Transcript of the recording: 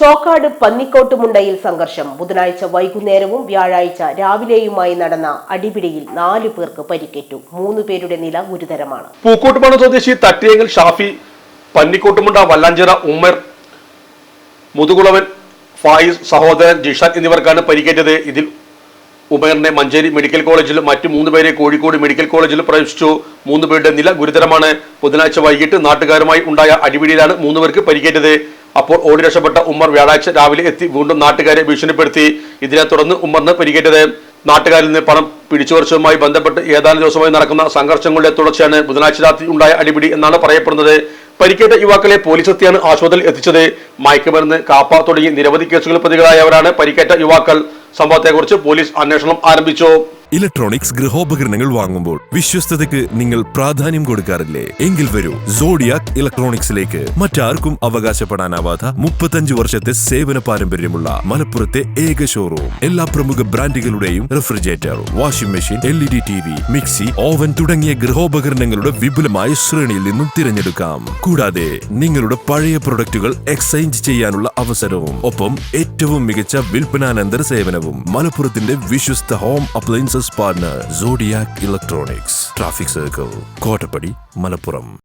ചോക്കാട് പന്നിക്കോട്ടുമുണ്ടയിൽ സംഘർഷം. ബുധനാഴ്ച വൈകുന്നേരവും വ്യാഴാഴ്ച രാവിലെയുമായി നടന്ന അടിപിടിയിൽ 4 പേർക്ക് പരിക്കേറ്റു. 3 പേരുടെ നില ഗുരുതരമാണ്. പൂക്കോട്ടുപാടം സ്വദേശി തട്ടിയങ്ങൽ ഷാഫി, പന്നിക്കോട്ടുമുണ്ട വല്ലാഞ്ചിറ ഉമ്മർ, മുതുകുളവൻ ഫായിസ്, സഹോദരൻ ജിഷാൻ എന്നിവർക്കാണ് പരിക്കേറ്റത്. ഇതിൽ ഉമേറിനെ മഞ്ചേരി മെഡിക്കൽ കോളേജിലും മറ്റു 3 പേരെ കോഴിക്കോട് മെഡിക്കൽ കോളേജിലും പ്രവേശിച്ചു. 3 പേരുടെ നില ഗുരുതരമാണ്. ബുധനാഴ്ച വൈകിട്ട് നാട്ടുകാരുമായി ഉണ്ടായ അടിപിടിയിലാണ് 3 പേർക്ക് പരിക്കേറ്റത്. അപ്പോൾ ഓടി രക്ഷപ്പെട്ട ഉമ്മർ വ്യാഴാഴ്ച രാവിലെ എത്തി വീണ്ടും നാട്ടുകാരെ ഭീഷണിപ്പെടുത്തി. ഇതിനെ തുടർന്ന് ഉമ്മറിന് പരിക്കേറ്റത്. നാട്ടുകാരിൽ നിന്ന് പണം പിടിച്ചുപറിച്ചതുമായി ബന്ധപ്പെട്ട് ഏതാനും ദിവസമായി നടക്കുന്ന സംഘർഷങ്ങളുടെ തുടർച്ചയാണ് ബുധനാഴ്ച രാത്രി ഉണ്ടായ അടിപിടി എന്നാണ് പറയപ്പെടുന്നത്. പരിക്കേറ്റ യുവാക്കളെ പോലീസ് എത്തിയാണ് ആശുപത്രിയിൽ എത്തിച്ചത്. മയക്കുമരുന്ന്, കാപ്പ തുടങ്ങി നിരവധി കേസുകൾ പ്രതികളായവരാണ് പരിക്കേറ്റ യുവാക്കൾ. സംഭവത്തെക്കുറിച്ച് പോലീസ് അന്വേഷണം ആരംഭിച്ചു. ഇലക്ട്രോണിക്സ് ഗൃഹോപകരണങ്ങൾ വാങ്ങുമ്പോൾ വിശ്വസ്തതയ്ക്ക് നിങ്ങൾ പ്രാധാന്യം കൊടുക്കാറില്ലേ? എങ്കിൽ വരൂ സോഡിയാക് ഇലക്ട്രോണിക്സിലേക്ക്. മറ്റാർക്കും അവകാശപ്പെടാനാവാത്ത 35 വർഷത്തെ സേവന പാരമ്പര്യമുള്ള മലപ്പുറത്തെ ഏക ഷോറൂം. എല്ലാ പ്രമുഖ ബ്രാൻഡുകളുടെയും refrigerator, washing machine, LED TV, mixie, oven തുടങ്ങിയ ഗൃഹോപകരണങ്ങളുടെ വിപുലമായ ശ്രേണിയിൽ നിന്നും തിരഞ്ഞെടുക്കാം. കൂടാതെ നിങ്ങളുടെ പഴയ പ്രൊഡക്റ്റുകൾ എക്സ്ചേഞ്ച് ചെയ്യാനുള്ള അവസരവും, ഒപ്പം ഏറ്റവും മികച്ച വിൽപ്പനാനന്തര സേവനവും. മലപ്പുറത്തിന്റെ വിശ്വസ്ത home appliances partner Zodiac electronics, traffic circle, Kottappadi, Malappuram.